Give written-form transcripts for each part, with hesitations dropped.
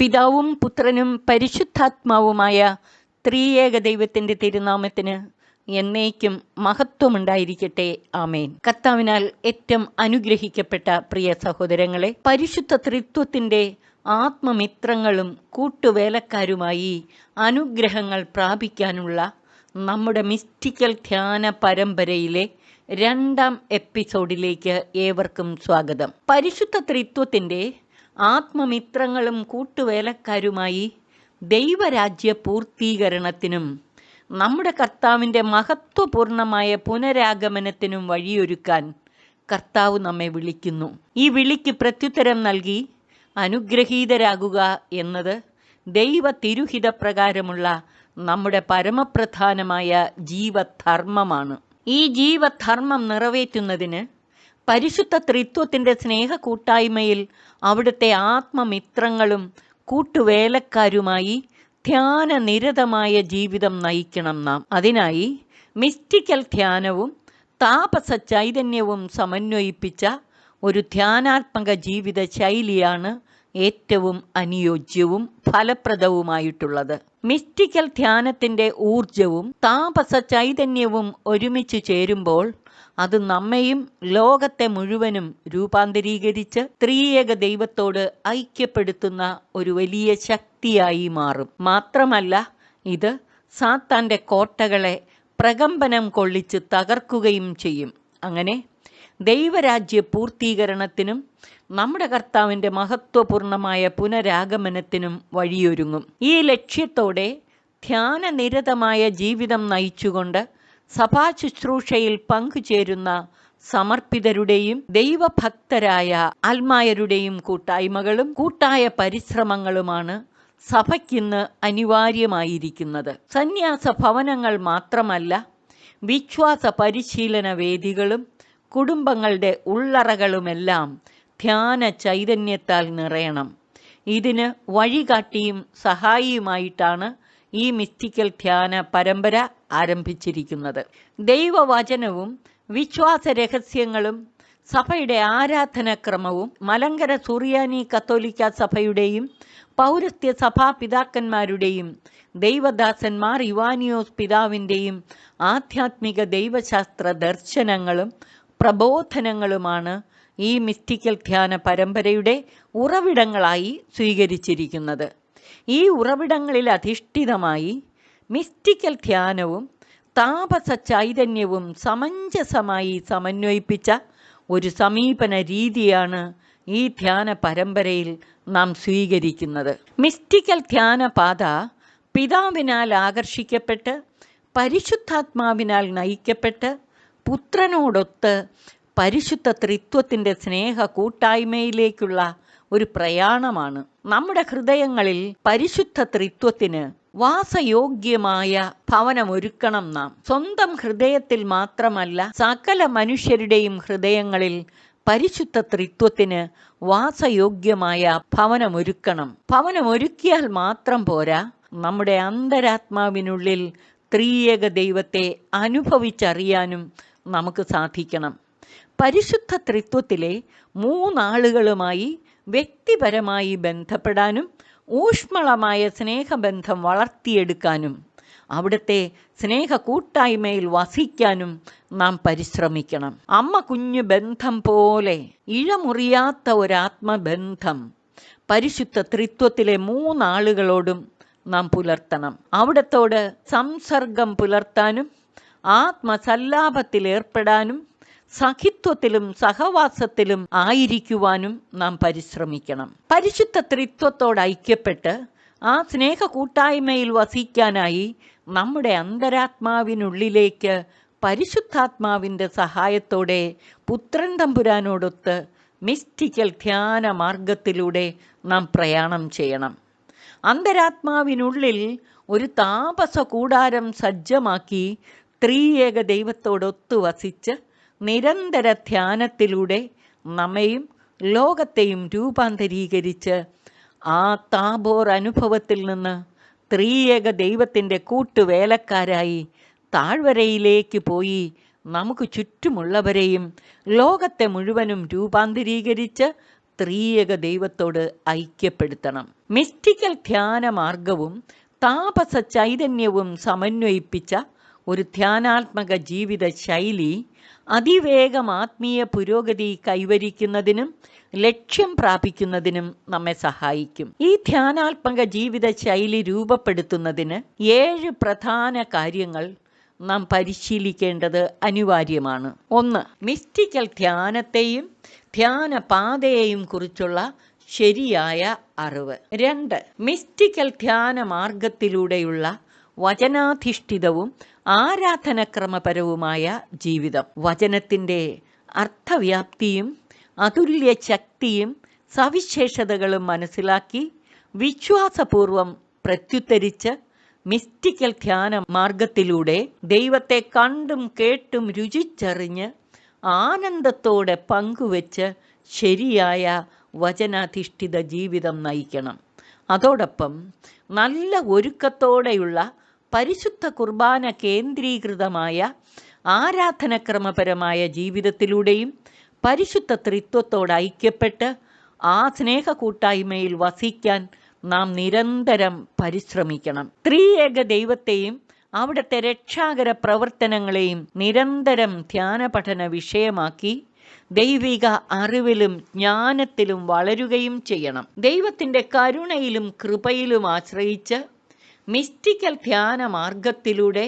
പിതാവും പുത്രനും പരിശുദ്ധാത്മാവുമായ ത്രിയേക ദൈവത്തിൻ്റെ തിരുനാമത്തിന് എന്നേക്കും മഹത്വമുണ്ടായിരിക്കട്ടെ. ആമേൻ. കർത്താവിനാൽ ഏറ്റവും അനുഗ്രഹിക്കപ്പെട്ട പ്രിയ സഹോദരങ്ങളെ, പരിശുദ്ധ ത്രിത്വത്തിൻ്റെ ആത്മമിത്രങ്ങളും കൂട്ടുവേലക്കാരുമായി അനുഗ്രഹങ്ങൾ പ്രാപിക്കാനുള്ള നമ്മുടെ മിസ്റ്റിക്കൽ ധ്യാന പരമ്പരയിലെ 2ാം എപ്പിസോഡിലേക്ക് ഏവർക്കും സ്വാഗതം. പരിശുദ്ധ ത്രിത്വത്തിൻ്റെ ആത്മമിത്രങ്ങളും കൂട്ടുവേലക്കാരുമായി ദൈവരാജ്യ പൂർത്തീകരണത്തിനും നമ്മുടെ കർത്താവിൻ്റെ മഹത്വപൂർണമായ പുനരാഗമനത്തിനും വഴിയൊരുക്കാൻ കർത്താവ് നമ്മെ വിളിക്കുന്നു. ഈ വിളിക്ക് പ്രത്യുത്തരം നൽകി അനുഗ്രഹീതരാകുക എന്നത് ദൈവ തിരുഹിതപ്രകാരമുള്ള നമ്മുടെ പരമപ്രധാനമായ ജീവധർമ്മമാണ്. ഈ ജീവധർമ്മം നിറവേറ്റുന്നതിന് പരിശുദ്ധ ത്രിത്വത്തിൻ്റെ സ്നേഹ കൂട്ടായ്മയിൽ അവിടുത്തെ ആത്മമിത്രങ്ങളും കൂട്ടുവേലക്കാരുമായി ധ്യാനനിരതമായ ജീവിതം നയിക്കണം നാം. അതിനായി മിസ്റ്റിക്കൽ ധ്യാനവും താപസ ചൈതന്യവും സമന്വയിപ്പിച്ച ഒരു ധ്യാനാത്മക ജീവിത ശൈലിയാണ് ഏറ്റവും അനുയോജ്യവും ഫലപ്രദവുമായിട്ടുള്ളത്. മിസ്റ്റിക്കൽ ധ്യാനത്തിൻ്റെ ഊർജവും താപസ ചൈതന്യവും ഒരുമിച്ച് ചേരുമ്പോൾ അത് നമ്മയും ലോകത്തെ മുഴുവനും രൂപാന്തരീകരിച്ച് ത്രിയേക ദൈവത്തോട് ഐക്യപ്പെടുത്തുന്ന ഒരു വലിയ ശക്തിയായി മാറും. മാത്രമല്ല, ഇത് സാത്താൻ്റെ കോട്ടകളെ പ്രകമ്പനം കൊള്ളിച്ച് തകർക്കുകയും ചെയ്യും. അങ്ങനെ ദൈവരാജ്യ പൂർത്തീകരണത്തിനും നമ്മുടെ കർത്താവിൻ്റെ മഹത്വപൂർണമായ പുനരാഗമനത്തിനും വഴിയൊരുങ്ങും. ഈ ലക്ഷ്യത്തോടെ ധ്യാനനിരതമായ ജീവിതം നയിച്ചുകൊണ്ട് സഭാ ശുശ്രൂഷയിൽ പങ്കുചേരുന്ന സമർപ്പിതരുടെയും ദൈവഭക്തരായ ആത്മായരുടെയും കൂട്ടായ്മകളും കൂട്ടായ പരിശ്രമങ്ങളുമാണ് സഭയ്ക്കിന്ന് അനിവാര്യമായിരിക്കുന്നത്. സന്യാസ ഭവനങ്ങൾ മാത്രമല്ല, വിശ്വാസ പരിശീലന വേദികളും കുടുംബങ്ങളുടെ ഉള്ളറകളുമെല്ലാം ധ്യാന ചൈതന്യത്താൽ നിറയണം. ഇതിന് വഴികാട്ടിയും സഹായിയുമായിട്ടാണ് ഈ മിസ്റ്റിക്കൽ ധ്യാന പരമ്പര ആരംഭിച്ചിരിക്കുന്നത്. ദൈവവചനവും വിശ്വാസ രഹസ്യങ്ങളും സഭയുടെ ആരാധനാക്രമവും മലങ്കര സുറിയാനി കത്തോലിക്ക സഭയുടെയും പൗരസ്ത്യ സഭാ പിതാക്കന്മാരുടെയും ദൈവദാസന്മാർ ഇവാനിയോസ് പിതാവിൻ്റെയും ആധ്യാത്മിക ദൈവശാസ്ത്ര ദർശനങ്ങളും പ്രബോധനങ്ങളുമാണ് ഈ മിസ്റ്റിക്കൽ ധ്യാന പരമ്പരയുടെ ഉറവിടങ്ങളായി സ്വീകരിച്ചിരിക്കുന്നത്. ഈ ഉറവിടങ്ങളിൽ അധിഷ്ഠിതമായി മിസ്റ്റിക്കൽ ധ്യാനവും താപസ ചൈതന്യവും സമഞ്ജസമായി സമന്വയിപ്പിച്ച ഒരു സമീപന രീതിയാണ് ഈ ധ്യാന പരമ്പരയിൽ നാം സ്വീകരിക്കുന്നത്. മിസ്റ്റിക്കൽ ധ്യാനപാത പിതാവിനാൽ ആകർഷിക്കപ്പെട്ട് പരിശുദ്ധാത്മാവിനാൽ നയിക്കപ്പെട്ട് പുത്രനോടൊത്ത് പരിശുദ്ധ ത്രിത്വത്തിൻ്റെ സ്നേഹ കൂട്ടായ്മയിലേക്കുള്ള ഒരു പ്രയാണമാണ്. നമ്മുടെ ഹൃദയങ്ങളിൽ പരിശുദ്ധ ത്രിത്വത്തിന് വാസയോഗ്യമായ ഭവനമൊരുക്കണം നാം. സ്വന്തം ഹൃദയത്തിൽ മാത്രമല്ല, സകല മനുഷ്യരുടെയും ഹൃദയങ്ങളിൽ പരിശുദ്ധ ത്രിത്വത്തിന് വാസയോഗ്യമായ ഭവനമൊരുക്കണം. ഭവനമൊരുക്കിയാൽ മാത്രം പോരാ, നമ്മുടെ അന്തരാത്മാവിനുള്ളിൽ ത്രിയേക ദൈവത്തെ അനുഭവിച്ചറിയാനും നമുക്ക് സാധിക്കണം. പരിശുദ്ധ ത്രിത്വത്തിലെ 3 ആളുകളുമായി വ്യക്തിപരമായി ബന്ധപ്പെടാനും ഊഷ്മളമായ സ്നേഹബന്ധം വളർത്തിയെടുക്കാനും അവിടുത്തെ സ്നേഹ കൂട്ടായ്മയിൽ വസിക്കാനും നാം പരിശ്രമിക്കണം. അമ്മ കുഞ്ഞു ബന്ധം പോലെ ഇഴമുറിയാത്ത ഒരാത്മബന്ധം പരിശുദ്ധ ത്രിത്വത്തിലെ 3 ആളുകളോടും നാം പുലർത്തണം. അവിടത്തോട് സംസർഗം പുലർത്താനും ആത്മസല്ലാപത്തിൽ ഏർപ്പെടാനും സഖിത്വത്തിലും സഹവാസത്തിലും ആയിരിക്കുവാനും നാം പരിശ്രമിക്കണം. പരിശുദ്ധ ത്രിത്വത്തോട് ഐക്യപ്പെട്ട് ആ സ്നേഹ കൂട്ടായ്മയിൽ വസിക്കാനായി നമ്മുടെ അന്തരാത്മാവിനുള്ളിലേക്ക് പരിശുദ്ധാത്മാവിൻ്റെ സഹായത്തോടെ പുത്രൻ തമ്പുരാനോടൊത്ത് മിസ്റ്റിക്കൽ ധ്യാന മാർഗത്തിലൂടെ നാം പ്രയാണം ചെയ്യണം. അന്തരാത്മാവിനുള്ളിൽ ഒരു താപസ കൂടാരം സജ്ജമാക്കി ത്രിയേക ദൈവത്തോടൊത്തു വസിച്ച് നിരന്തര ധ്യാനത്തിലൂടെ നമ്മയും ലോകത്തെയും രൂപാന്തരീകരിച്ച് ആ താബോർ അനുഭവത്തിൽ നിന്ന് ത്രിയേക ദൈവത്തിൻ്റെ കൂട്ടുവേലക്കാരായി താഴ്വരയിലേക്ക് പോയി നമുക്ക് ചുറ്റുമുള്ളവരെയും ലോകത്തെ മുഴുവനും രൂപാന്തരീകരിച്ച് ത്രിയേക ദൈവത്തോട് ഐക്യപ്പെടുത്തണം. മിസ്റ്റിക്കൽ ധ്യാന മാർഗവും താപസ ചൈതന്യവും സമന്വയിപ്പിച്ച ഒരു ധ്യാനാത്മക ജീവിത ശൈലി അതിവേഗം ആത്മീയ പുരോഗതി കൈവരിക്കുന്നതിനും ലക്ഷ്യം പ്രാപിക്കുന്നതിനും നമ്മെ സഹായിക്കും. ഈ ധ്യാനാത്മക ജീവിത ശൈലി രൂപപ്പെടുത്തുന്നതിന് 7 പ്രധാന കാര്യങ്ങൾ നാം പരിശീലിക്കേണ്ടത് അനിവാര്യമാണ്. 1. മിസ്റ്റിക്കൽ ധ്യാനത്തെയും ധ്യാനപാതയെയും കുറിച്ചുള്ള ശരിയായ അറിവ്. 2. മിസ്റ്റിക്കൽ ധ്യാന മാർഗത്തിലൂടെയുള്ള വചനാധിഷ്ഠിതവും ആരാധനക്രമപരവുമായ ജീവിതം. വചനത്തിൻ്റെ അർത്ഥവ്യാപ്തിയും അതുല്യ ശക്തിയും സവിശേഷതകളും മനസ്സിലാക്കി വിശ്വാസപൂർവം പ്രത്യുത്തരിച്ച് മിസ്റ്റിക്കൽ ധ്യാന മാർഗത്തിലൂടെ ദൈവത്തെ കണ്ടും കേട്ടും രുചിച്ചറിഞ്ഞ് ആനന്ദത്തോടെ പങ്കുവെച്ച് ശരിയായ വചനാധിഷ്ഠിത ജീവിതം നയിക്കണം. അതോടൊപ്പം നല്ല ഒരുക്കത്തോടെയുള്ള പരിശുദ്ധ കുർബാന കേന്ദ്രീകൃതമായ ആരാധനക്രമപരമായ ജീവിതത്തിലൂടെയും പരിശുദ്ധ ത്രിത്വത്തോട് ഐക്യപ്പെട്ട് ആ സ്നേഹ കൂട്ടായ്മയിൽ വസിക്കാൻ നാം നിരന്തരം പരിശ്രമിക്കണം. ത്രിയേക ദൈവത്തെയും അവിടുത്തെ രക്ഷാകര പ്രവർത്തനങ്ങളെയും നിരന്തരം ധ്യാന പഠന വിഷയമാക്കി ദൈവിക അറിവിലും ജ്ഞാനത്തിലും വളരുകയും ചെയ്യണം. ദൈവത്തിൻ്റെ കരുണയിലും കൃപയിലും ആശ്രയിച്ച് മിസ്റ്റിക്കൽ ധ്യാന മാർഗത്തിലൂടെ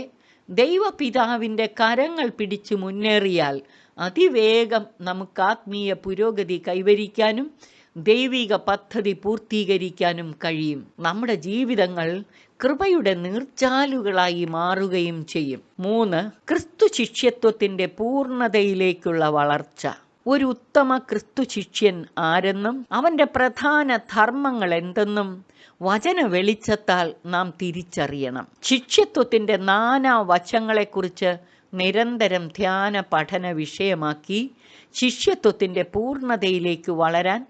ദൈവപിതാവിൻ്റെ കരങ്ങൾ പിടിച്ചു മുന്നേറിയാൽ അതിവേഗം നമുക്ക് ആത്മീയ പുരോഗതി കൈവരിക്കാനും ദൈവിക പദ്ധതി പൂർത്തീകരിക്കാനും കഴിയും. നമ്മുടെ ജീവിതങ്ങൾ കൃപയുടെ നീർച്ചാലുകളായി മാറുകയും ചെയ്യും. 3. ക്രിസ്തു ശിഷ്യത്വത്തിൻ്റെ പൂർണ്ണതയിലേക്കുള്ള വളർച്ച. ഒരു ഉത്തമ ക്രിസ്തു ശിഷ്യൻ ആരെന്നും അവൻ്റെ പ്രധാന ധർമ്മങ്ങൾ എന്തെന്നും വചന വെളിച്ചത്താൽ നാം തിരിച്ചറിയണം. ശിഷ്യത്വത്തിൻ്റെ നാനാ വശങ്ങളെക്കുറിച്ച് നിരന്തരം ധ്യാന പഠന വിഷയമാക്കി ശിഷ്യത്വത്തിൻ്റെ പൂർണ്ണതയിലേക്ക് വളരാൻ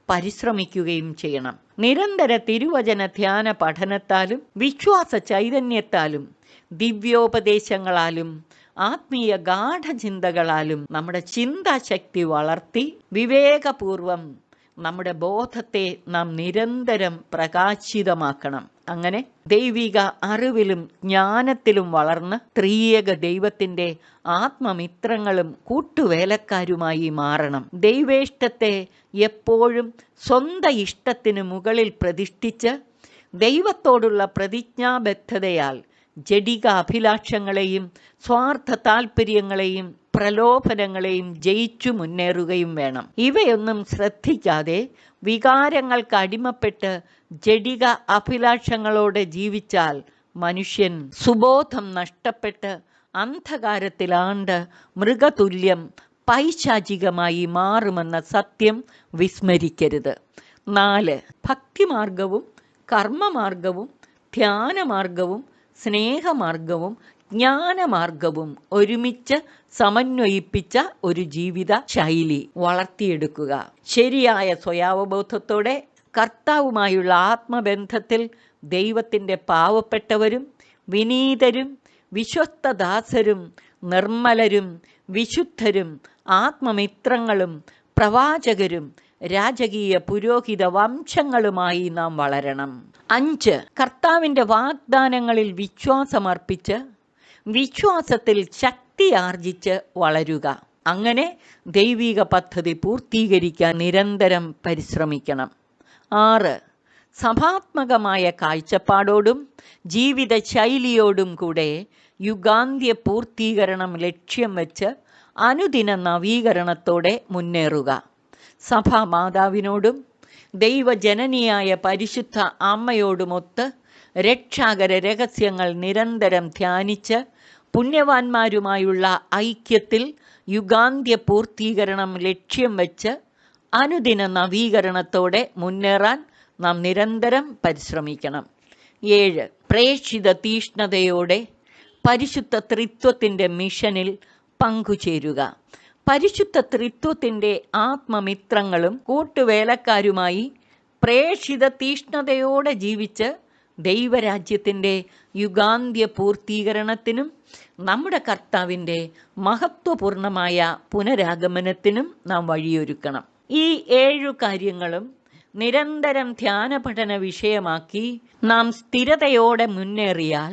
പരിശ്രമിക്കുകയും ചെയ്യണം. നിരന്തര തിരുവചന ധ്യാന പഠനത്താലും വിശ്വാസ ചൈതന്യത്താലും ദിവ്യോപദേശങ്ങളാലും ആത്മീയ ഗാഠചിന്തകളാലും നമ്മുടെ ചിന്താശക്തി വളർത്തി വിവേകപൂർവം നമ്മുടെ ബോധത്തെ നാം നിരന്തരം പ്രകാശിതമാക്കണം. അങ്ങനെ ദൈവിക അറിവിലും ജ്ഞാനത്തിലും വളർന്ന് ത്രിയേക ദൈവത്തിൻ്റെ ആത്മമിത്രങ്ങളും കൂട്ടുവേലക്കാരുമായി മാറണം. ദൈവേഷ്ടത്തെ എപ്പോഴും സ്വന്തം ഇഷ്ടത്തിന് മുകളിൽ പ്രതിഷ്ഠിച്ച് ദൈവത്തോടുള്ള പ്രതിജ്ഞാബദ്ധതയാൽ ജഡിക അഭിലാഷങ്ങളെയും സ്വാർത്ഥ താൽപ്പര്യങ്ങളെയും പ്രലോഭനങ്ങളെയും ജയിച്ചു മുന്നേറുകയും വേണം. ഇവയൊന്നും ശ്രദ്ധിക്കാതെ വികാരങ്ങൾക്ക് അടിമപ്പെട്ട് ജഡിക അഭിലാഷങ്ങളോടെ ജീവിച്ചാൽ മനുഷ്യൻ സുബോധം നഷ്ടപ്പെട്ട് അന്ധകാരത്തിലാണ്ട് മൃഗതുല്യം പൈശാചികമായി മാറുമെന്ന സത്യം വിസ്മരിക്കരുത്. 4. ഭക്തിമാർഗവും കർമ്മമാർഗവും ധ്യാനമാർഗവും സ്നേഹമാർഗവും ജ്ഞാനമാർഗവും ഒരുമിച്ച് സമന്വയിപ്പിച്ച ഒരു ജീവിത ശൈലി വളർത്തിയെടുക്കുക. ശരിയായ സ്വയാവബോധത്തോടെ കർത്താവുമായുള്ള ആത്മബന്ധത്തിൽ ദൈവത്തിൻ്റെ പാവപ്പെട്ടവരും വിനീതരും വിശ്വസ്തദാസരും നിർമ്മലരും വിശുദ്ധരും ആത്മമിത്രങ്ങളും പ്രവാചകരും രാജകീയ പുരോഹിത വംശങ്ങളുമായി നാം വളരണം. 5. കർത്താവിൻ്റെ വാഗ്ദാനങ്ങളിൽ വിശ്വാസമർപ്പിച്ച് വിശ്വാസത്തിൽ ശക്തി ആർജിച്ച് വളരുക. അങ്ങനെ ദൈവിക പദ്ധതി പൂർത്തീകരിക്കാൻ നിരന്തരം പരിശ്രമിക്കണം. 6. സഭാത്മകമായ കാഴ്ചപ്പാടോടും ജീവിത ശൈലിയോടും കൂടെ യുഗാന്ത്യ പൂർത്തീകരണം ലക്ഷ്യം വെച്ച് അനുദിന നവീകരണത്തോടെ മുന്നേറുക. സഭാ മാതാവിനോടും ദൈവജനനിയായ പരിശുദ്ധ അമ്മയോടുമൊത്ത് രക്ഷാകര രഹസ്യങ്ങൾ നിരന്തരം ധ്യാനിച്ച് പുണ്യവാന്മാരുമായുള്ള ഐക്യത്തിൽ യുഗാന്ത്യ പൂർത്തീകരണം ലക്ഷ്യം വെച്ച് അനുദിന നവീകരണത്തോടെ മുന്നേറാൻ നാം നിരന്തരം പരിശ്രമിക്കണം. 7. പ്രേക്ഷിത തീഷ്ണതയോടെ പരിശുദ്ധ ത്രിത്വത്തിൻ്റെ മിഷനിൽ പങ്കുചേരുക. പരിശുദ്ധ ത്രിത്വത്തിൻ്റെ ആത്മമിത്രങ്ങളും കൂട്ടുവേലക്കാരുമായി പ്രേക്ഷിത തീഷ്ണതയോടെ ജീവിച്ച് ദൈവരാജ്യത്തിൻ്റെ യുഗാന്ത്യ പൂർത്തീകരണത്തിനും നമ്മുടെ കർത്താവിൻ്റെ മഹത്വപൂർണമായ പുനരാഗമനത്തിനും നാം വഴിയൊരുക്കണം. ഈ 7 കാര്യങ്ങളും നിരന്തരം ധ്യാന പഠന വിഷയമാക്കി നാം സ്ഥിരതയോടെ മുന്നേറിയാൽ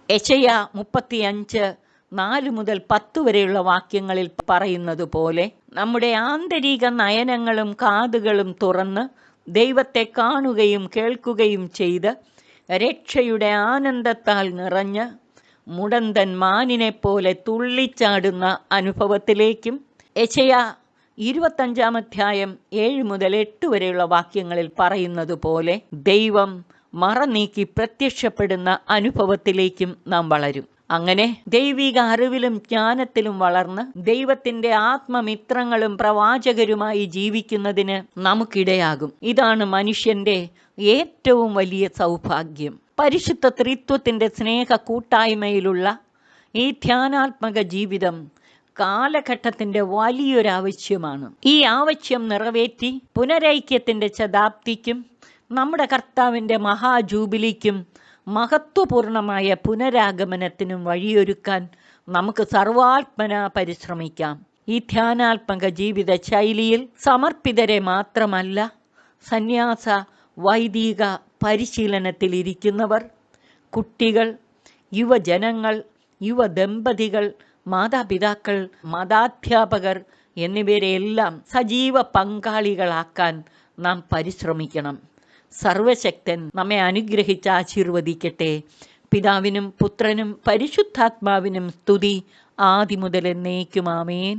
യെശയ്യാ 35:4-10 വരെയുള്ള വാക്യങ്ങളിൽ പറയുന്നത് പോലെ നമ്മുടെ ആന്തരിക നയനങ്ങളും കാതുകളും തുറന്ന് ദൈവത്തെ കാണുകയും കേൾക്കുകയും ചെയ്ത് രക്ഷയുടെ ആനന്ദത്താൽ നിറഞ്ഞ് മുടന്തൻ മാനിനെ പോലെ തുള്ളിച്ചാടുന്ന അനുഭവത്തിലേക്കും യെശയ്യാ 25-7-8 വരെയുള്ള വാക്യങ്ങളിൽ പറയുന്നത് പോലെ ദൈവം മറനീക്കി പ്രത്യക്ഷപ്പെടുന്ന അനുഭവത്തിലേക്കും നാം വളരും. അങ്ങനെ ദൈവിക അറിവിലും ജ്ഞാനത്തിലും വളർന്ന് ദൈവത്തിൻ്റെ ആത്മമിത്രങ്ങളും പ്രവാചകരുമായി ജീവിക്കുന്നതിന് നമുക്കിടയാകും. ഇതാണ് മനുഷ്യൻ്റെ ഏറ്റവും വലിയ സൗഭാഗ്യം. പരിശുദ്ധ ത്രിത്വത്തിൻ്റെ സ്നേഹ കൂട്ടായ്മയിലുള്ള ഈ ധ്യാനാത്മക ജീവിതം കാലഘട്ടത്തിൻ്റെ വലിയൊരാവശ്യമാണ്. ഈ ആവശ്യം നിറവേറ്റി പുനരൈക്യത്തിൻ്റെ ശതാബ്ദിക്കും നമ്മുടെ കർത്താവിൻ്റെ മഹാജൂബിലിക്കും മഹത്വപൂർണമായ പുനരാഗമനത്തിനും വഴിയൊരുക്കാൻ നമുക്ക് സർവാത്മന പരിശ്രമിക്കാം. ഈ ധ്യാനാത്മക ജീവിത ശൈലിയിൽ സമർപ്പിതരെ മാത്രമല്ല, സന്യാസ വൈദിക പരിശീലനത്തിലിരിക്കുന്നവർ, കുട്ടികൾ, യുവജനങ്ങൾ, യുവദമ്പതികൾ, മാതാപിതാക്കൾ, മതാധ്യാപകർ എന്നിവരെയെല്ലാം സജീവ പങ്കാളികളാക്കാൻ നാം പരിശ്രമിക്കണം. സർവശക്തൻ നമ്മെ അനുഗ്രഹിച്ച് ആശീർവദിക്കട്ടെ. പിതാവിനും പുത്രനും പരിശുദ്ധാത്മാവിനും സ്തുതി, ആദിമുതൽ എന്നേക്കും. ആമേൻ.